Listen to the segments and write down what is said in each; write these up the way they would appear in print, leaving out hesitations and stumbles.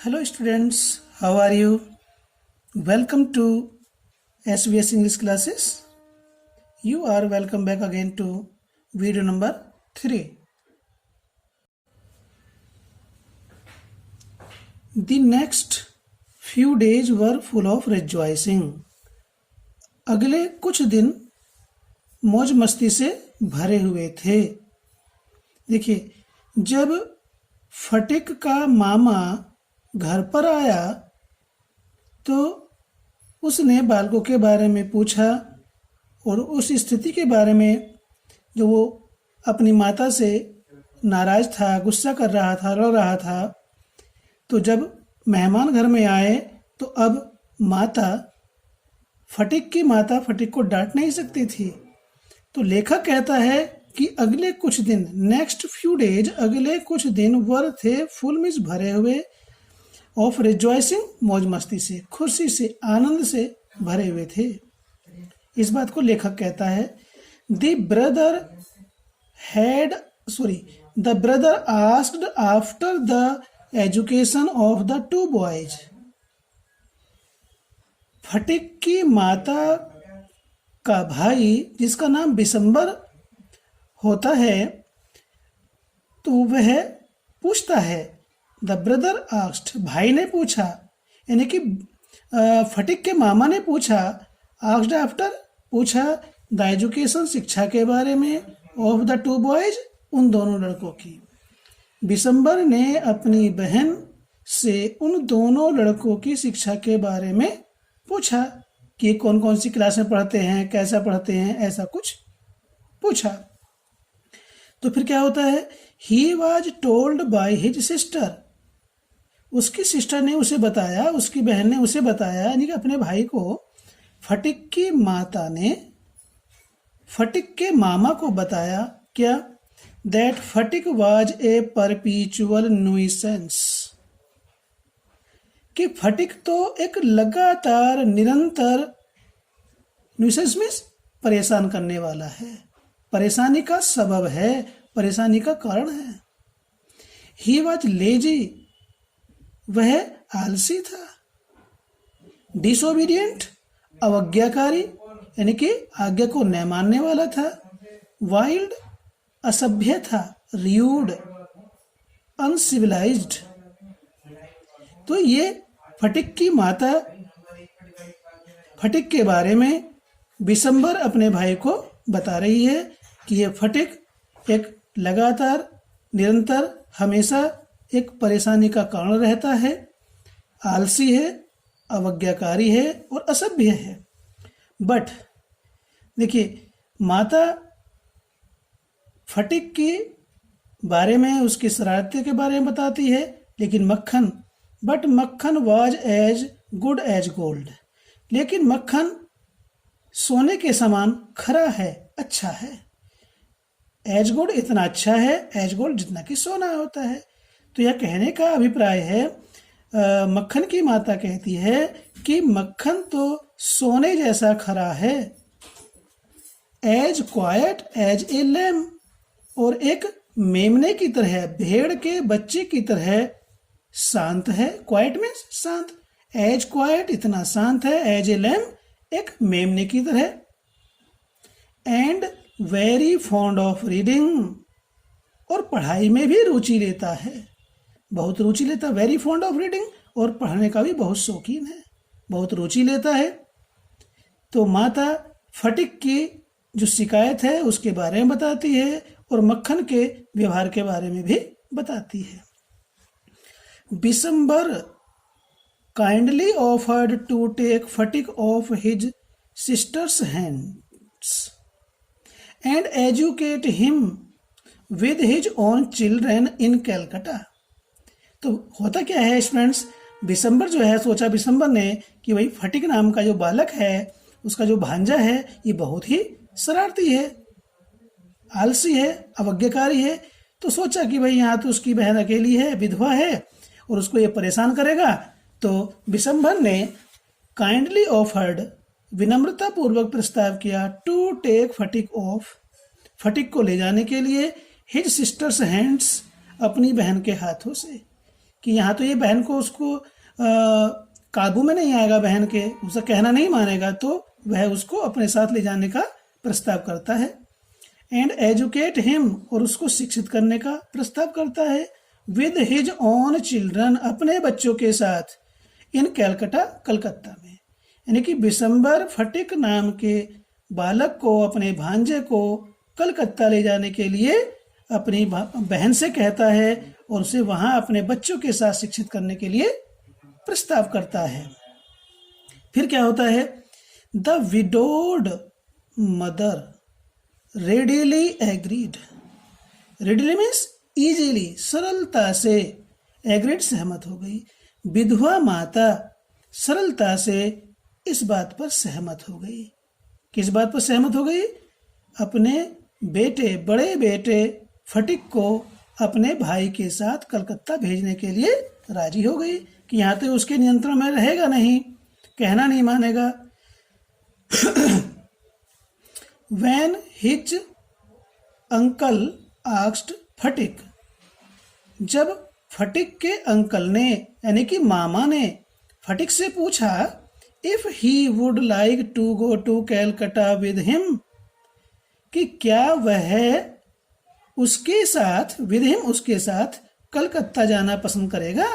Hello students, how are you? Welcome to SBS English classes. You are welcome back again to video number 3. The next few days were full of rejoicing. अगले कुछ दिन मौज मस्ती से भरे हुए थे। देखिए, जब फटिक का मामा घर पर आया तो उसने बालकों के बारे में पूछा और उस स्थिति के बारे में जो वो अपनी माता से नाराज था, गुस्सा कर रहा था, रो रहा था। तो जब मेहमान घर में आए तो अब फटिक की माता फटिक को डांट नहीं सकती थी। तो लेखक कहता है कि अगले कुछ दिन, नेक्स्ट फ्यू डेज, अगले कुछ दिन वर थे, फुल मीन्स भरे हुए, ऑफ रिजॉइसिंग, मौज मस्ती से, खुशी से, आनंद से भरे हुए थे। इस बात को लेखक कहता है the brother asked after the education of the two boys. Phatik की माता का भाई, जिसका नाम बिशंबर होता है, तो वह पूछता है, द ब्रदर आस्क्ड, भाई ने पूछा, यानी कि फटिक के मामा ने पूछा, आस्क्ड आफ्टर, पूछा, द एजुकेशन, शिक्षा के बारे में, ऑफ द टू बॉयज, उन दोनों लड़कों की। बिशंबर ने अपनी बहन से उन दोनों लड़कों की शिक्षा के बारे में पूछा कि कौन कौन सी क्लास में पढ़ते हैं, कैसा पढ़ते हैं, ऐसा कुछ पूछा। तो फिर क्या होता है, he was told by his sister, उसकी सिस्टर ने उसे बताया, उसकी बहन ने उसे बताया, यानी कि अपने भाई को फटिक की माता ने फटिक के मामा को बताया क्या, that Phatik was a perpetual nuisance, कि फटिक तो एक लगातार, निरंतर, न्यूसेंस मीन्स परेशान करने वाला है, परेशानी का सबब है, परेशानी का कारण है। ही वॉज लेजी, वह आलसी था। डिसोबीडियंट, अवज्ञाकारी, यानी कि आज्ञा को न मानने वाला था। वाइल्ड, असभ्य था। Rude, uncivilised. तो ये फटिक की माता फटिक के बारे में बिशंबर अपने भाई को बता रही है कि ये फटिक एक लगातार, निरंतर, हमेशा एक परेशानी का कारण रहता है, आलसी है, अवज्ञाकारी है और असभ्य है। बट देखिए, माता फटिक के बारे में, उसकी शरारतें के बारे में बताती है, लेकिन Makhan was as good as gold, लेकिन मक्खन सोने के समान खरा है, अच्छा है। एज गुड, इतना अच्छा है, एज गोल्ड, जितना कि सोना होता है। तो यह कहने का अभिप्राय है, मक्खन की माता कहती है कि मक्खन तो सोने जैसा खरा है, as quiet as a lamb, और एक मेमने की तरह, भेड़ के बच्चे की तरह शांत है। क्वाइट मीन्स शांत, एज क्वाइट, इतना शांत है, एज ए लैम, एक मेमने की तरह। And very fond of reading, और पढ़ाई में भी रुचि लेता है, बहुत रुचि लेता है। वेरी फॉन्ड ऑफ रीडिंग, और पढ़ने का भी बहुत शौकीन है, बहुत रुचि लेता है। तो माता फटिक की जो शिकायत है उसके बारे में बताती है और मक्खन के व्यवहार के बारे में भी बताती है। Bishambar kindly offered to take Phatik off his sister's hands and educate him with his own children in Calcutta. तो होता क्या है स्टूडेंट्स, बिशंबर जो है, सोचा बिशंबर ने कि भाई फटिक नाम का जो बालक है, उसका जो भांजा है, ये बहुत ही शरारती है, आलसी है, अवज्ञाकारी है। तो सोचा कि भाई यहाँ तो उसकी बहन अकेली है, विधवा है, और उसको ये परेशान करेगा। तो बिशंबर ने काइंडली ऑफर्ड, विनम्रता पूर्वक प्रस्ताव किया, टू टेक फटिक ऑफ, फटिक को ले जाने के लिए, हिज सिस्टर्स हैंड्स, अपनी बहन के हाथों से, कि यहाँ तो ये बहन को उसको काबू में नहीं आएगा, बहन के उसका कहना नहीं मानेगा, तो वह उसको अपने साथ ले जाने का प्रस्ताव करता है। एंड एजुकेट हिम, और उसको शिक्षित करने का प्रस्ताव करता है। विद हिज ओन चिल्ड्रन, अपने बच्चों के साथ। इन कैलकटा, कलकत्ता में। यानी कि बिशंबर फटिक नाम के बालक को, अपने भांजे को कलकत्ता ले जाने के लिए अपनी बहन से कहता है और उसे वहां अपने बच्चों के साथ शिक्षित करने के लिए प्रस्ताव करता है। फिर क्या होता है? The widowed mother readily agreed. Readily means easily, सरलता से। एग्रीड, सहमत हो गई। विधवा माता सरलता से इस बात पर सहमत हो गई। किस बात पर सहमत हो गई? अपने बेटे, बड़े बेटे फटिक को अपने भाई के साथ कलकत्ता भेजने के लिए राजी हो गई कि यहाँ तो उसके नियंत्रण में रहेगा नहीं, कहना नहीं मानेगा। When his uncle asked फटिक, जब फटिक के अंकल ने यानी कि मामा ने फटिक से पूछा, if he would like to go to Calcutta with him, कि क्या वह उसके साथ, विद हिम उसके साथ कलकत्ता जाना पसंद करेगा।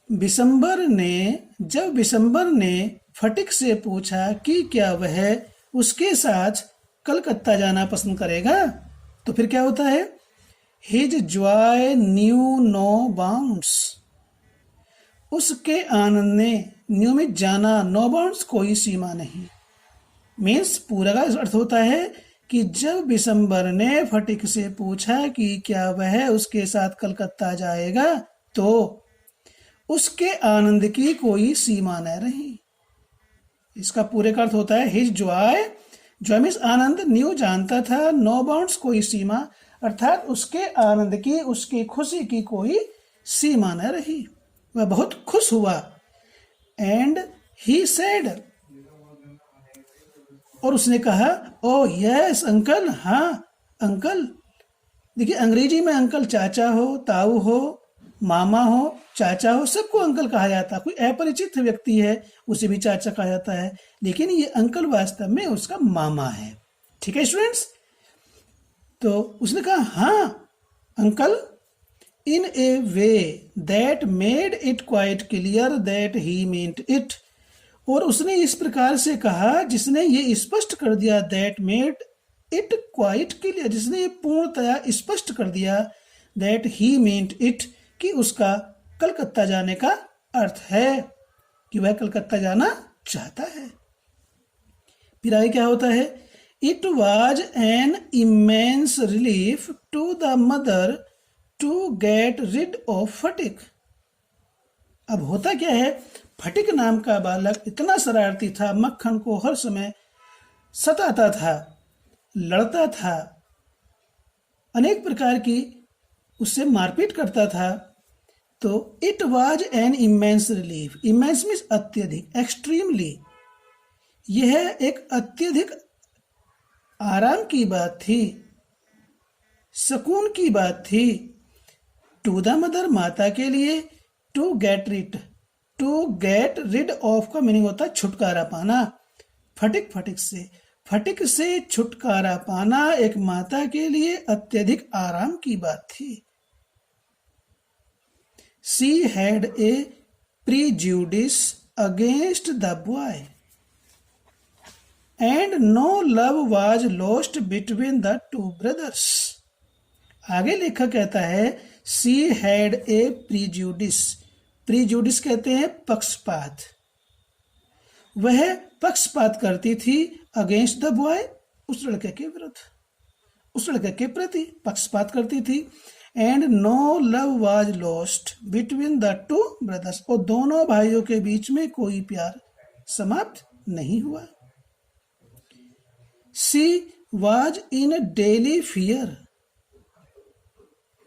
जब बिशंबर ने फटिक से पूछा कि क्या वह उसके साथ कलकत्ता जाना पसंद करेगा, तो फिर क्या होता है? His joy knew no bounds, उसके आनंद ने, न्यू में जाना, नो बाउंड्स कोई सीमा नहीं। मीन्स पूरा का अर्थ होता है कि जब बिशंबर ने फटिक से पूछा कि क्या वह उसके साथ कलकत्ता जाएगा, तो उसके आनंद की कोई सीमा न रही। इसका पूरे का अर्थ होता है हिज जॉय, जॉय मीन्स आनंद, न्यू जानता था, नो बाउंड्स कोई सीमा, अर्थात उसके आनंद की, उसकी खुशी की कोई सीमा न रही। वह बहुत खुश हुआ। एंड ही सेड, और उसने कहा, ओ यस अंकल, हाँ अंकल। देखिए अंग्रेजी में अंकल चाचा हो, ताऊ हो, मामा हो, चाचा हो, सबको अंकल कहा जाता है। कोई अपरिचित व्यक्ति है उसे भी चाचा कहा जाता है, लेकिन ये अंकल वास्तव में उसका मामा है। ठीक है स्टूडेंट्स? तो उसने कहा, हाँ uncle, in a way that made it quite clear that he meant it, और उसने इस प्रकार से कहा जिसने ये स्पष्ट कर दिया, that made it quite clear, जिसने ये पूर्णतया स्पष्ट कर दिया, दैट ही मींट इट, कि उसका कलकत्ता जाने का अर्थ है, कि वह कलकत्ता जाना चाहता है। फिर आगे क्या होता है? It was an immense relief to the mother to get rid of Phatik. अब होता क्या है? फटिक नाम का बालक इतना शरारती था, मक्खन को हर समय सताता था, लड़ता था, अनेक प्रकार की उससे मारपीट करता था। तो it was an immense relief, immense means अत्यधिक, एक्सट्रीमली, यह एक अत्यधिक आराम की बात थी, सुकून की बात थी। टू द मदर, माता के लिए, टू गेट रिड ऑफ का मीनिंग होता है छुटकारा पाना। फटिक से छुटकारा पाना एक माता के लिए अत्यधिक आराम की बात थी। She had a prejudice against the boy, and no love was lost between the two brothers. आगे लेखक कहता है she had a prejudice कहते हैं पक्षपात। वह पक्षपात करती थी अगेंस्ट द बॉय, उस लड़के के विरुद्ध, उस लड़के के प्रति पक्षपात करती थी। And no love was lost between the two brothers, और दोनों भाइयों के बीच में कोई प्यार समाप्त नहीं हुआ। She was in daily fear.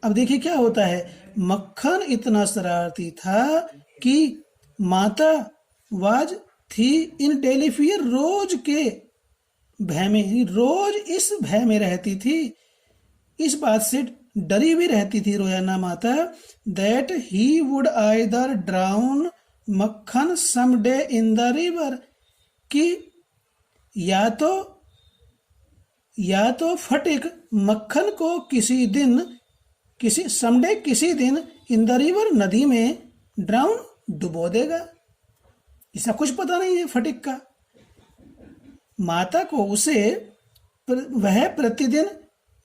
अब देखिए क्या होता है, मक्खन इतना शरारती था कि माता वाज थी इन डेली फियर, रोज के भय में, रोज इस भय में रहती थी, इस बात से डरी हुई रहती थी रोयाना माता, that he would either drown Makhan some day in the river, कि या तो फटिक मक्खन को किसी दिन इन द रिवर नदी में ड्राउन डुबो देगा। इसका कुछ पता नहीं है फटिक का। माता को वह प्रतिदिन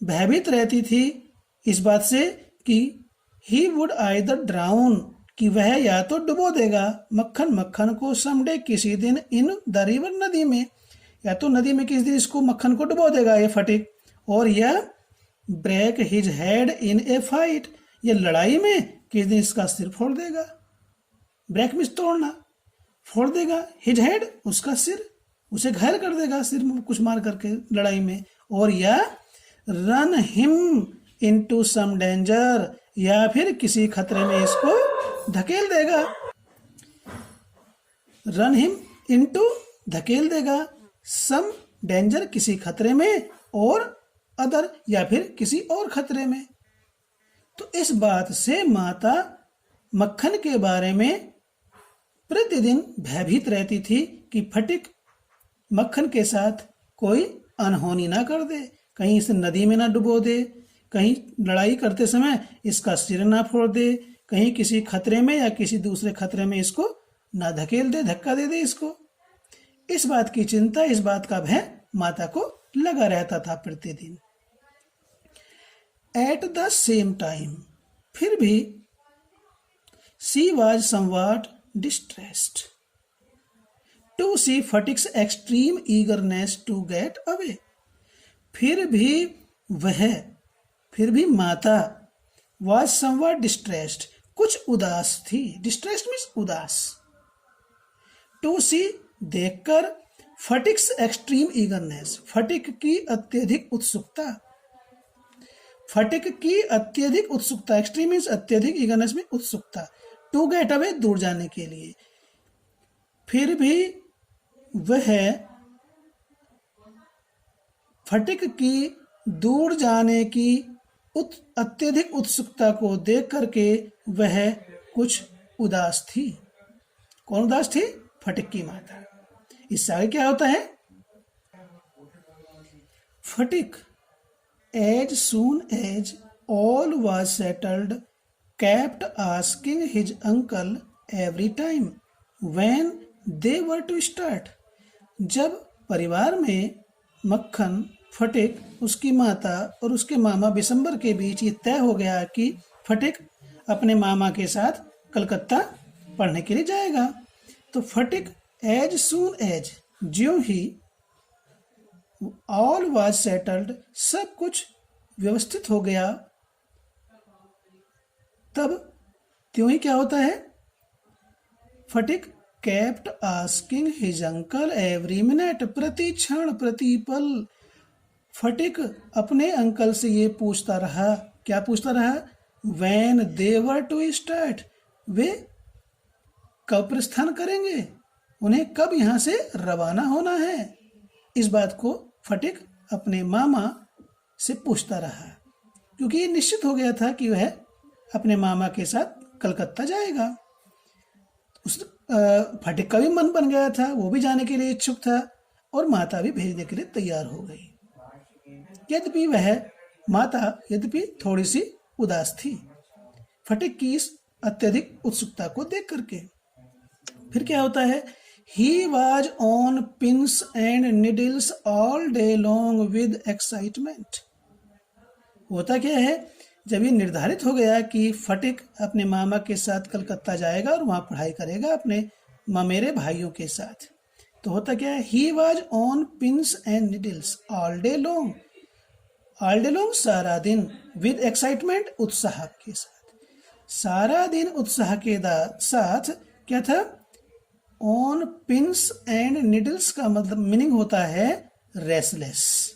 भयभीत रहती थी इस बात से कि ही वुड आइदर ड्राउन, कि वह या तो डुबो देगा मक्खन को समडे किसी दिन इन द रिवर नदी में, या तो नदी में किसी दिन इसको मक्खन को डुबो देगा ये फटिक, और यह break his head in a fight, ये लड़ाई में किसी दिन इसका सिर फोड़ देगा। ब्रेक मीन्स तोड़ना, फोड़ देगा, हिज हेड उसका सिर, उसे घायल कर देगा सिर में कुछ मार करके लड़ाई में, और या run him into some danger, या फिर किसी खतरे में इसको धकेल देगा। रन हिम इनटू धकेल देगा, सम डेंजर किसी खतरे में, और अदर या फिर किसी और खतरे में। तो इस बात से माता मक्खन के बारे में प्रतिदिन भयभीत रहती थी कि फटिक मक्खन के साथ कोई अनहोनी ना कर दे, कहीं इसे नदी में ना डुबो दे, कहीं लड़ाई करते समय इसका सिर ना फोड़ दे, कहीं किसी खतरे में या किसी दूसरे खतरे में इसको ना धकेल दे, धक्का दे दे इसको। इस बात की चिंता, इस बात का भय माता को लगा रहता था प्रतिदिन। एट द सेम टाइम, फिर भी she was somewhat distressed to see Phatik's extreme eagerness to get away. फिर भी माता वॉज समवॉट डिस्ट्रेस्ड, कुछ उदास थी। डिस्ट्रेस्ड मीन्स उदास। टू सी देखकर फटिक्स एक्सट्रीम ईगरनेस, फटिक की अत्यधिक उत्सुकता, फटिक की अत्यधिक उत्सुकता, एक्सट्रीम मीन्स अत्यधिक, ईगरनेस में उत्सुकता, टू गेट अवे दूर जाने के लिए। फिर भी वह फटिक की दूर जाने की अत्यधिक उत्सुकता को देख करके वह कुछ उदास थी। कौन उदास थी? फटिक की माता। इससे आगे क्या होता है? फटिक as soon as all was settled kept asking his uncle every time when they were to start। जब परिवार में मक्खन, फटिक, उसकी माता और उसके मामा बिशंबर के बीच ये तय हो गया कि फटिक अपने मामा के साथ कलकत्ता पढ़ने के लिए जाएगा, तो फटिक as soon as, ज्यों ही, ऑल वाज सेटल्ड, सब कुछ व्यवस्थित हो गया, तब त्यों ही क्या होता है? Phatik kept asking his uncle every minute, प्रति क्षण प्रति पल फटिक अपने अंकल से ये पूछता रहा। क्या पूछता रहा? When they were to start, वे कब प्रस्थान करेंगे, उन्हें कब यहाँ से रवाना होना है। इस बात को फटिक अपने मामा से पूछता रहा, क्योंकि ये निश्चित हो गया था कि वह अपने मामा के साथ कलकत्ता जाएगा। उस फटिक का भी मन बन गया था, वो भी जाने के लिए इच्छुक था, और माता भी भेजने के लिए तैयार हो गई। यद्यपि थोड़ी सी उदास थी फटिक की इस अत्यधिक उत्सुकता को देख करके। फिर क्या होता है? He was on pins and needles all day long with excitement। होता क्या है, जब ये निर्धारित हो गया कि फटिक अपने मामा के साथ कलकत्ता जाएगा और वहाँ पढ़ाई करेगा अपने ममेरे भाइयों के साथ, तो होता क्या है? He was on pins and needles all day long, all day long सारा दिन, with excitement उत्साह के साथ, सारा दिन उत्साह के साथ। क्या था? ऑन पिंस एंड निडल्स का मतलब मीनिंग होता है रेसलेस।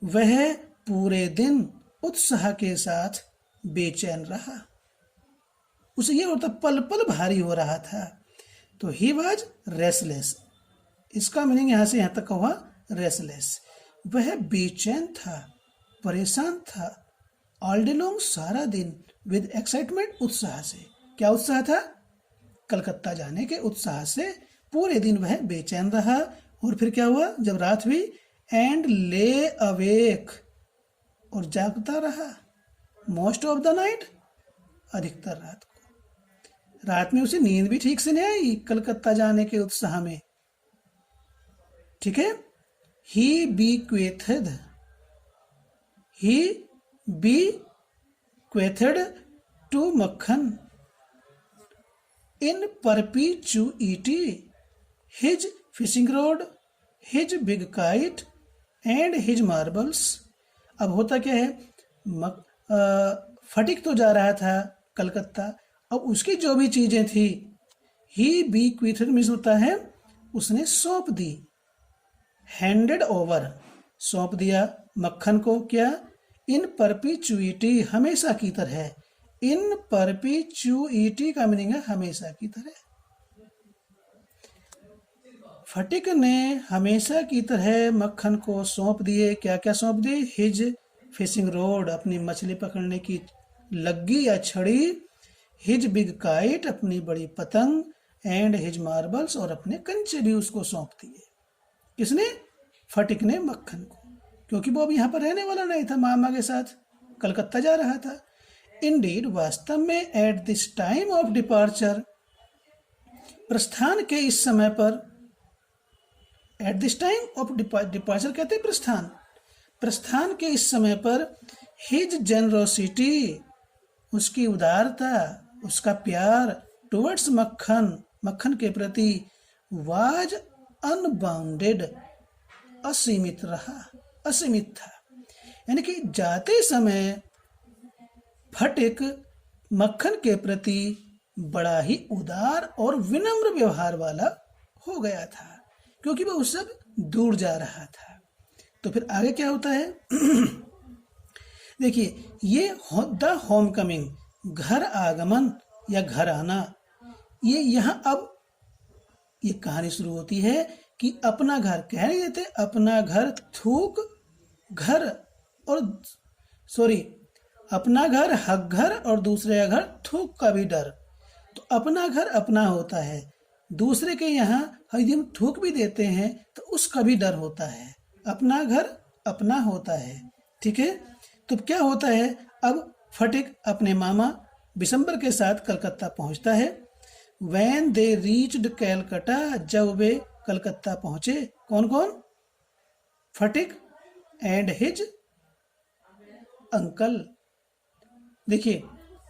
वह पूरे दिन उत्साह के साथ बेचैन रहा, उसे ये होता पल पल भारी हो रहा था। तो ही वाज रेसलेस, इसका मीनिंग यहाँ से यहाँ तक हुआ रेसलेस। वह बेचैन था, परेशान था, ऑल डे लॉन्ग, सारा दिन, विद एक्साइटमेंट, उत्साह से। क्या उत्साह था? कलकत्ता जाने के उत्साह से पूरे दिन वह बेचैन रहा। और फिर क्या हुआ जब रात हुई? एंड ले अवेक, और जागता रहा। मोस्ट ऑफ द नाइट, अधिकतर रात को। रात में उसे नींद भी ठीक से नहीं आई कलकत्ता जाने के उत्साह में। ठीक है। ही bequeathed टू मक्खन in perpetuity his fishing rod, his big kite and his marbles। अब होता क्या है, फटिक तो जा रहा था कलकत्ता, अब उसकी जो भी चीजें थी, ही bequeathed मीन्स होता है उसने सौंप दी, हैंडेड ओवर, सौंप दिया मक्खन को। क्या? इन परपिचुइटी, हमेशा की तरह। इन परपिचुइटी का मीनिंग है हमेशा की तरह। फटिक ने हमेशा की तरह मक्खन को सौंप दिए। क्या क्या सौंप दिए? हिज फिशिंग रोड, अपनी मछली पकड़ने की लग्गी या छड़ी, हिज बिग काइट, अपनी बड़ी पतंग, एंड हिज मार्बल्स, और अपने कंचे भी उसको सौंप दिए। किसने? फटिक ने मक्खन को, क्योंकि वो अब यहाँ पर रहने वाला नहीं था, मामा के साथ कलकत्ता जा रहा था। इंडीड, वास्तव में, at this time of departure, प्रस्थान के इस समय पर, at this time of departure कहते हैं प्रस्थान, प्रस्थान के इस समय पर, हिज जेनरोसिटी, उसकी उदारता, उसका प्यार, टुवर्ड्स मक्खन, मक्खन के प्रति, वाज अनबाउंडेड, असीमित रहा, असीमित था। यानी कि जाते समय फटिक मक्खन के प्रति बड़ा ही उदार और विनम्र व्यवहार वाला हो गया था, क्योंकि वह उससे दूर जा रहा था। तो फिर आगे क्या होता है? देखिए, ये द होम कमिंग, घर आगमन या घर आना, ये यहाँ अब ये कहानी शुरू होती है कि अपना घर, कह नहीं देते अपना घर, थूक घर, और अपना घर हक घर, और दूसरे का घर थूक का भी डर। तो अपना घर अपना होता है, दूसरे के यहाँ यदि हम थूक भी देते हैं तो उसका भी डर होता है। अपना घर अपना होता है। ठीक है। तो क्या होता है, अब फटिक अपने मामा बिशंबर के साथ कलकत्ता पहुंचता है। When they reached कैलकटा, जब वे कलकत्ता पहुंचे, कौन कौन? फटिक एंड हिज अंकल। देखिए,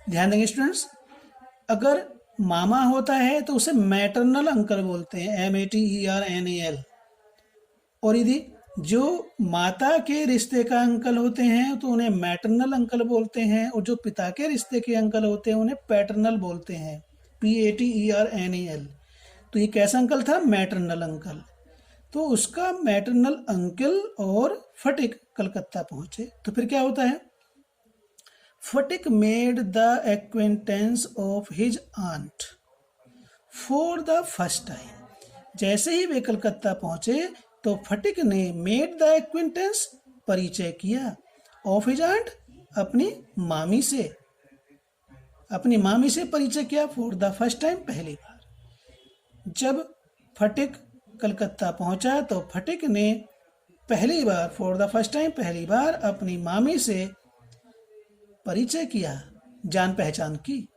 ध्यान देंगे स्टूडेंट्स, अगर मामा होता है तो उसे मैटरनल अंकल बोलते हैं, MATERNAL। और यदि जो माता के रिश्ते का अंकल होते हैं तो उन्हें मैटरनल अंकल बोलते हैं, और जो पिता के रिश्ते के अंकल होते हैं उन्हें पैटर्नल बोलते हैं, PATERNAL। तो ये कैसा अंकल था? Maternal uncle. तो उसका मैटरनल अंकल और फटिक कलकत्ता पहुंचे। तो फिर क्या होता है? Phatik made the acquaintance of his aunt for the first time. जैसे ही वे कलकत्ता पहुंचे तो फटिक ने मेड द एक्वेंटेंस, परिचय किया, ऑफ हिज आंट, अपनी मामी से, अपनी मामी से परिचय किया, फॉर द फर्स्ट टाइम, पहली बार। जब फटिक कलकत्ता पहुंचा तो फटिक ने पहली बार, फॉर द फर्स्ट टाइम, पहली बार अपनी मामी से परिचय किया, जान पहचान की।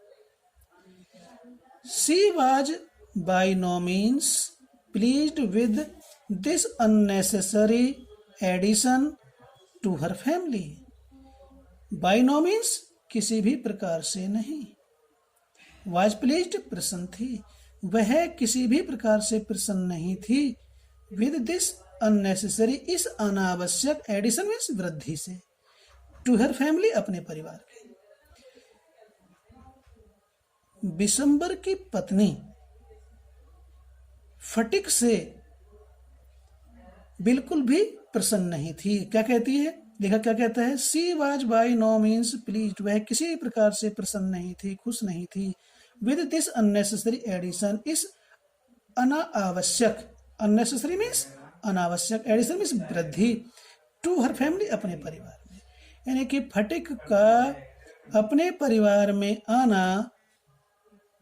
She was by no means pleased with this unnecessary addition to her family. By no means, किसी भी प्रकार से नहीं। वाज प्लीज्ड, प्रसन्न थी, वह किसी भी प्रकार से प्रसन्न नहीं थी। विद दिस अननेसेसरी, इस अनावश्यक, एडिशन मीन्स वृद्धि से, टू हर फैमिली, अपने परिवार के। बिशंबर की पत्नी फटिक से बिल्कुल भी प्रसन्न नहीं थी। क्या कहती है? देखा क्या कहता है? She was by no means pleased, वह किसी प्रकार से प्रसन्न नहीं थी, खुश नहीं थी। विद दिस अननेसेसरी एडिशन, इस अनावश्यक, अननेसेसरी मीन्स अनावश्यक, एडिशन मीन्स वृद्धि, टू हर फैमिली, अपने परिवार में। यानी कि फटिक का अपने परिवार में आना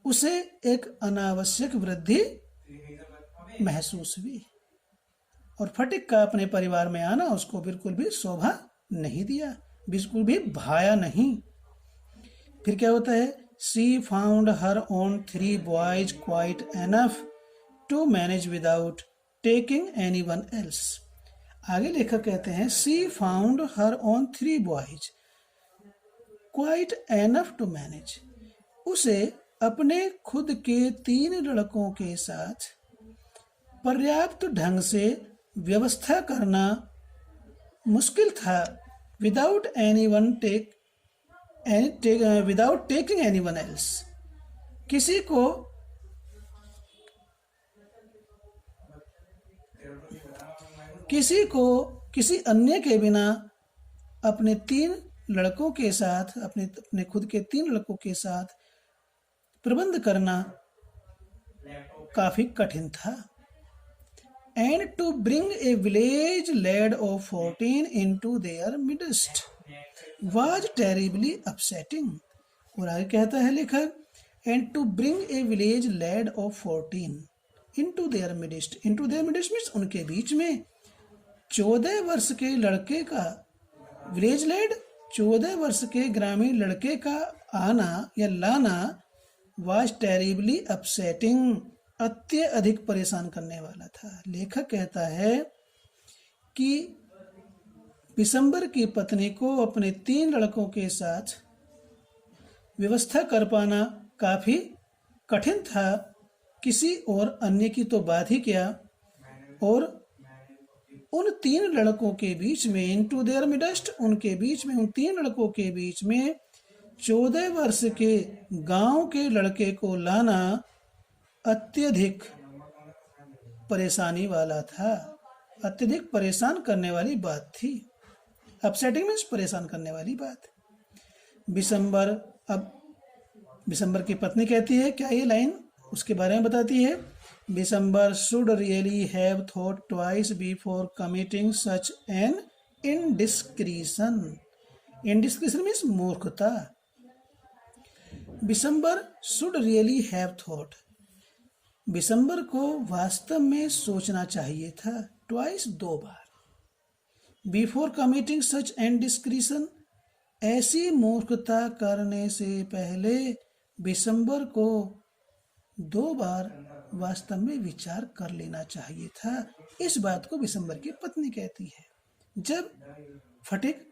उसे एक अनावश्यक वृद्धि महसूस हुई और फटिक का अपने परिवार में आना उसको बिल्कुल भी शोभा नहीं दिया, बिल्कुल भी भाया नहीं। फिर क्या होता है, she found her own 3 boys quite enough to manage without taking anyone else. आगे लेखक कहते हैं she found her own 3 boys quite enough to manage, उसे अपने खुद के 3 लड़कों के साथ पर्याप्त ढंग से व्यवस्था करना मुश्किल था, विदाउट टेकिंग एनीवन एल्स, किसी को किसी अन्य के बिना अपने 3 लड़कों के साथ अपने खुद के 3 लड़कों के साथ प्रबंध करना काफी कठिन था। And to bring a village lad of 14 into their midst was terribly upsetting। और आगे कहता है लेखक, and to bring a village lad of 14 into their midst means उनके बीच में 14 वर्ष के लड़के का, विलेज lad 14 वर्ष के ग्रामीण लड़के का आना या लाना was terribly upsetting, अत्यधिक परेशान करने वाला था। लेखक कहता है कि बिशंबर की पत्नी को अपने 3 लड़कों के साथ व्यवस्था कर पाना काफी कठिन था, किसी और अन्य की तो बात ही क्या। और उन 3 लड़कों के बीच में, इनटू देयर मिडस्ट, उनके बीच में, उन 3 लड़कों के बीच में 14 वर्ष के गांव के लड़के को लाना अत्यधिक परेशानी वाला था, अत्यधिक परेशान करने वाली बात थी। अपसेटिंग मीन्स परेशान करने वाली बात। बिशंबर की पत्नी कहती है, क्या ये लाइन उसके बारे में बताती है, Bishambar should really have thought twice before committing such an indiscretion. Indiscretion means मूर्खता। Bishambar should really have thought, Bishambar को वास्तव में सोचना चाहिए था, ट्वाइस 2 बार, before committing such and discretion, ऐसी मूर्खता करने से पहले बिशंबर को 2 बार वास्तव में विचार कर लेना चाहिए था। इस बात को बिशंबर की पत्नी कहती है। जब फटिक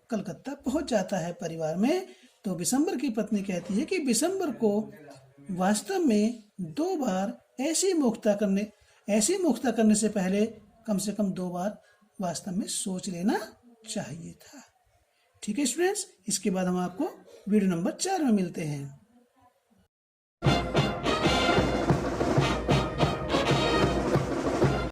कलकत्ता पहुंच जाता है परिवार में, तो बिशंबर की पत्नी कहती है कि बिशंबर को वास्तव में 2 बार ऐसी मूर्खता करने से पहले कम से कम 2 बार वास्तव में सोच लेना चाहिए था। ठीक है स्टूडेंट्स, इसके बाद हम आपको वीडियो नंबर 4 में मिलते हैं।